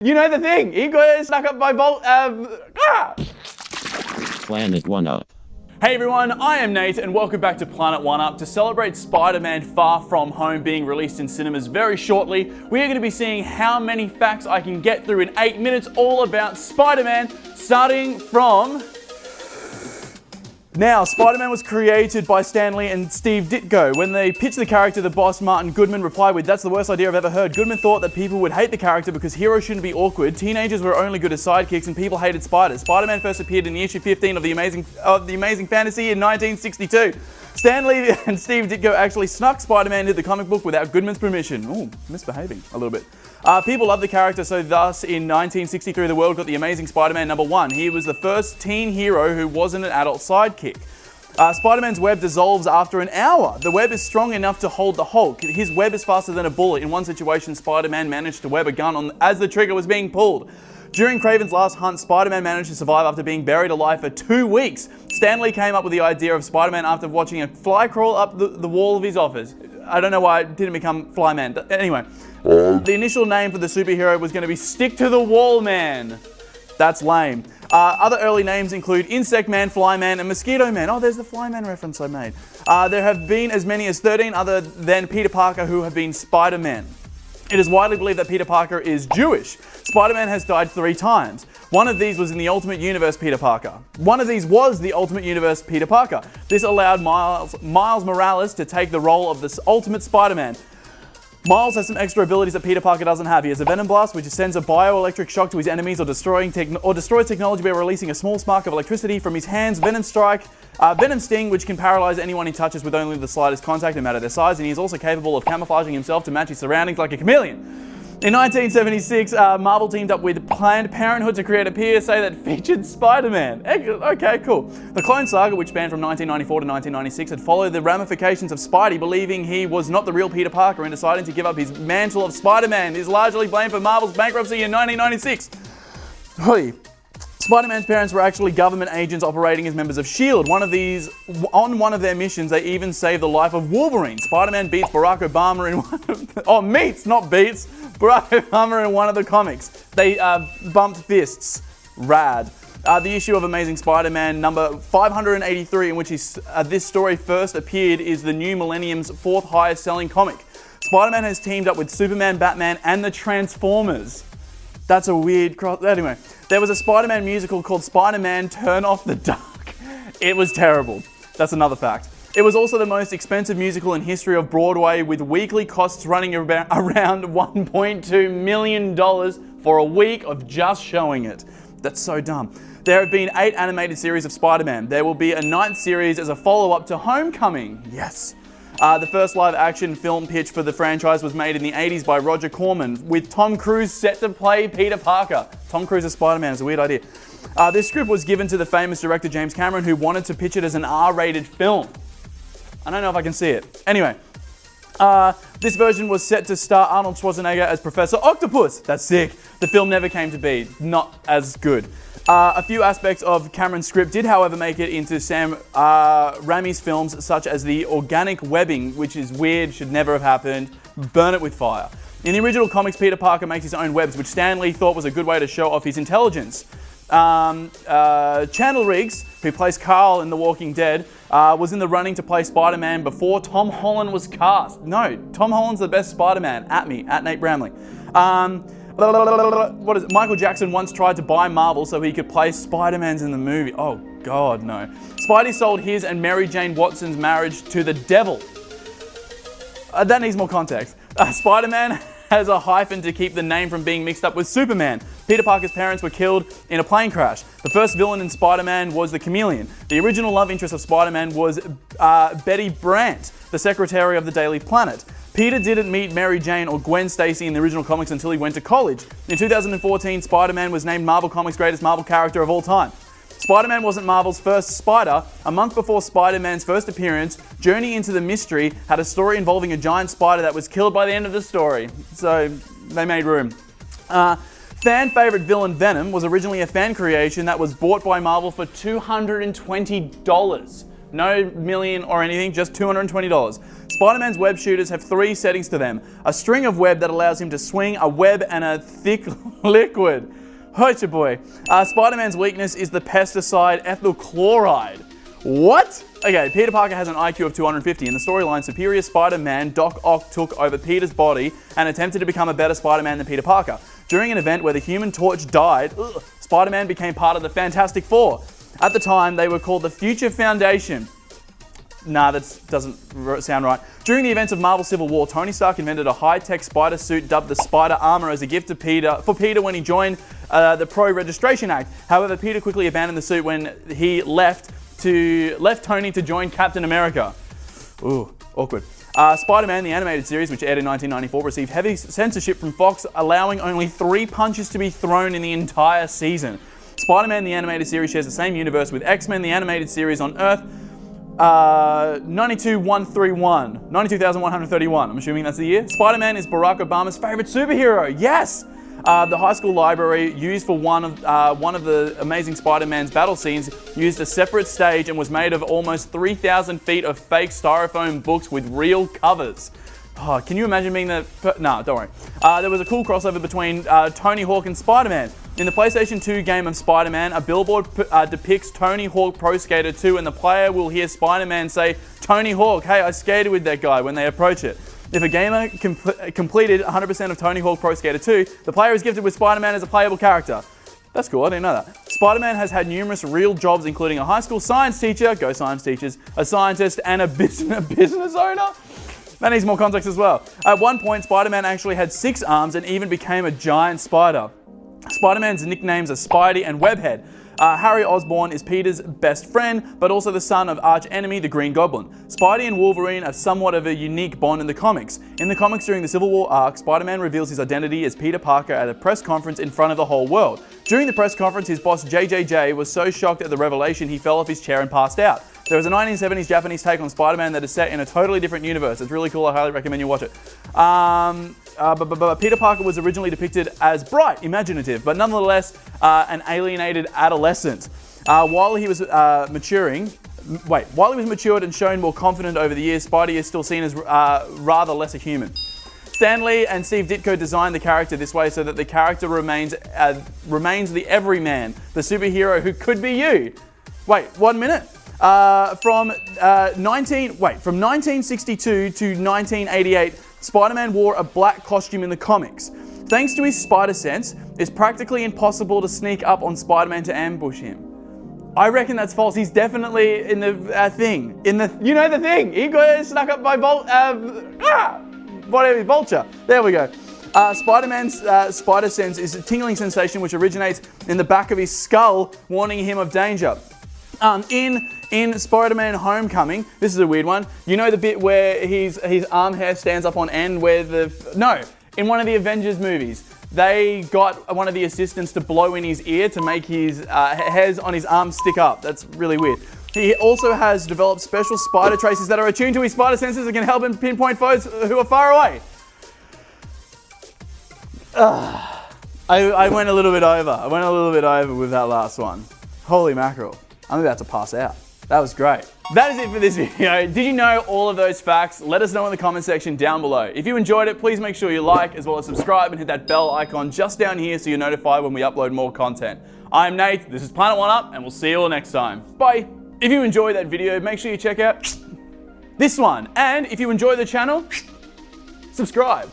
You know the thing. He got stuck up by Planet 1UP. Hey everyone, I am Nate and welcome back to Planet 1UP. To celebrate Spider-Man Far From Home being released in cinemas very shortly, we are going to be seeing how many facts I can get through in 8 minutes all about Spider-Man, starting from... Now, Spider-Man was created by Stan Lee and Steve Ditko. When they pitched the character, the boss, Martin Goodman, replied with, "That's the worst idea I've ever heard." Goodman thought that people would hate the character because heroes shouldn't be awkward, teenagers were only good as sidekicks, and people hated spiders. Spider-Man first appeared in the issue 15 of the Amazing Fantasy in 1962. Stan Lee and Steve Ditko actually snuck Spider-Man into the comic book without Goodman's permission. Ooh, misbehaving a little bit. People love the character, so thus in 1963 the world got the Amazing Spider-Man #1. He was the first teen hero who wasn't an adult sidekick. Spider-Man's web dissolves after an hour. The web is strong enough to hold the Hulk. His web is faster than a bullet. In one situation, Spider-Man managed to web a gun as the trigger was being pulled. During Kraven's last hunt, Spider-Man managed to survive after being buried alive for 2 weeks. Stan Lee came up with the idea of Spider-Man after watching a fly crawl up the wall of his office. I don't know why it didn't become Flyman. Anyway, the initial name for the superhero was going to be Stick to the Wall Man. That's lame. Other early names include Insect Man, Flyman, and Mosquito Man. Oh, there's the Flyman reference I made. There have been as many as 13 other than Peter Parker who have been Spider-Man. It is widely believed that Peter Parker is Jewish. Spider-Man has died 3 times. One of these was in the Ultimate Universe Peter Parker. One of these was the Ultimate Universe Peter Parker. This allowed Miles Morales to take the role of the Ultimate Spider-Man. Miles has some extra abilities that Peter Parker doesn't have. He has a Venom Blast, which sends a bioelectric shock to his enemies or destroys technology by releasing a small spark of electricity from his hands. Venom Strike, Venom Sting, which can paralyze anyone he touches with only the slightest contact, no matter their size, and he is also capable of camouflaging himself to match his surroundings like a chameleon. In 1976, Marvel teamed up with Planned Parenthood to create a PSA that featured Spider-Man. Okay, cool. The Clone Saga, which spanned from 1994 to 1996, had followed the ramifications of Spidey believing he was not the real Peter Parker and deciding to give up his mantle of Spider-Man. He is largely blamed for Marvel's bankruptcy in 1996. Spider-Man's parents were actually government agents operating as members of S.H.I.E.L.D. On one of their missions, they even saved the life of Wolverine. Spider-Man beats Barack Obama in one of Barack Obama in one of the comics. They bumped fists. Rad. The issue of Amazing Spider-Man number 583, in which this story first appeared, is the new millennium's 4th highest selling comic. Spider-Man has teamed up with Superman, Batman, and the Transformers. That's a weird cross. Anyway, there was a Spider-Man musical called Spider-Man Turn Off the Dark. It was terrible. That's another fact. It was also the most expensive musical in history of Broadway, with weekly costs running around $1.2 million for a week of just showing it. That's so dumb. There have been 8 animated series of Spider-Man. There will be a 9th series as a follow-up to Homecoming. Yes. The first live-action film pitch for the franchise was made in the 80s by Roger Corman, with Tom Cruise set to play Peter Parker. Tom Cruise as Spider-Man is a weird idea. This script was given to the famous director James Cameron, who wanted to pitch it as an R-rated film. I don't know if I can see it. Anyway, this version was set to star Arnold Schwarzenegger as Professor Octopus. That's sick. The film never came to be. Not as good. A few aspects of Cameron's script did, however, make it into Sam Raimi's films, such as the organic webbing, which is weird, should never have happened. Burn it with fire. In the original comics, Peter Parker makes his own webs, which Stan Lee thought was a good way to show off his intelligence. Chandler Riggs, who plays Carl in The Walking Dead, was in the running to play Spider-Man before Tom Holland was cast. No, Tom Holland's the best Spider-Man. At Nate Bramley. Michael Jackson once tried to buy Marvel so he could play Spider-Mans in the movie. Oh, God, no. Spidey sold his and Mary Jane Watson's marriage to the devil. That needs more context. Spider-Man has a hyphen to keep the name from being mixed up with Superman. Peter Parker's parents were killed in a plane crash. The first villain in Spider-Man was the Chameleon. The original love interest of Spider-Man was Betty Brant, the secretary of the Daily Planet. Peter didn't meet Mary Jane or Gwen Stacy in the original comics until he went to college. In 2014, Spider-Man was named Marvel Comics' greatest Marvel character of all time. Spider-Man wasn't Marvel's first spider. A month before Spider-Man's first appearance, Journey into the Mystery had a story involving a giant spider that was killed by the end of the story. So they made room. Fan favorite villain Venom was originally a fan creation that was bought by Marvel for $220. No million or anything, just $220. Spider-Man's web shooters have 3 settings to them. A string of web that allows him to swing, a web, and a thick liquid. Hurt your boy. Spider-Man's weakness is the pesticide ethyl chloride. What? Okay, Peter Parker has an IQ of 250. In the storyline, Superior Spider-Man Doc Ock took over Peter's body and attempted to become a better Spider-Man than Peter Parker. During an event where the Human Torch died, Spider-Man became part of the Fantastic Four. At the time, they were called the Future Foundation. Nah, that doesn't sound right. During the events of Marvel Civil War, Tony Stark invented a high-tech spider suit dubbed the Spider Armor as a gift to Peter when he joined the Pro-Registration Act. However, Peter quickly abandoned the suit when he left Tony to join Captain America. Ooh, awkward. Spider-Man, the animated series, which aired in 1994, received heavy censorship from Fox, allowing only 3 punches to be thrown in the entire season. Spider-Man, the animated series, shares the same universe with X-Men, the animated series on Earth, 92,131. I'm assuming that's the year. Spider-Man is Barack Obama's favorite superhero. Yes! The high school library used for one of the Amazing Spider-Man's battle scenes used a separate stage and was made of almost 3,000 feet of fake styrofoam books with real covers. Oh, can you imagine being the... No, don't worry. There was a cool crossover between Tony Hawk and Spider-Man. In the PlayStation 2 game of Spider-Man, a billboard depicts Tony Hawk Pro Skater 2, and the player will hear Spider-Man say, "Tony Hawk, hey, I skated with that guy," when they approach it. If a gamer completed 100% of Tony Hawk Pro Skater 2, the player is gifted with Spider-Man as a playable character. That's cool, I didn't know that. Spider-Man has had numerous real jobs, including a high school science teacher, go science teachers, a scientist, and a business owner. That needs more context as well. At one point, Spider-Man actually had 6 arms and even became a giant spider. Spider-Man's nicknames are Spidey and Webhead. Harry Osborn is Peter's best friend, but also the son of arch-enemy, the Green Goblin. Spidey and Wolverine have somewhat of a unique bond in the comics. In the comics during the Civil War arc, Spider-Man reveals his identity as Peter Parker at a press conference in front of the whole world. During the press conference, his boss JJJ was so shocked at the revelation he fell off his chair and passed out. There was a 1970s Japanese take on Spider-Man that is set in a totally different universe. It's really cool. I highly recommend you watch it. Peter Parker was originally depicted as bright, imaginative, but nonetheless an alienated adolescent. While he was matured and shown more confident over the years, Spidey is still seen as rather lesser human. Stan Lee and Steve Ditko designed the character this way so that the character remains the everyman, the superhero who could be you. Wait, 1 minute. From 1962 to 1988, Spider-Man wore a black costume in the comics. Thanks to his spider sense, it's practically impossible to sneak up on Spider-Man to ambush him. I reckon that's false. He's definitely in the thing. You know the thing. He got snuck up by Vulture. There we go. Spider-Man's spider sense is a tingling sensation which originates in the back of his skull, warning him of danger. In Spider-Man Homecoming, this is a weird one. You know the bit where his arm hair stands up on end where in one of the Avengers movies, they got one of the assistants to blow in his ear to make his hairs on his arm stick up. That's really weird. He also has developed special spider traces that are attuned to his spider senses and can help him pinpoint foes who are far away. I went a little bit over. I went a little bit over with that last one. Holy mackerel. I'm about to pass out. That was great. That is it for this video. Did you know all of those facts? Let us know in the comment section down below. If you enjoyed it, please make sure you like as well as subscribe and hit that bell icon just down here so you're notified when we upload more content. I'm Nate, this is Planet One Up, and we'll see you all next time. Bye. If you enjoyed that video, make sure you check out this one. And if you enjoy the channel, subscribe.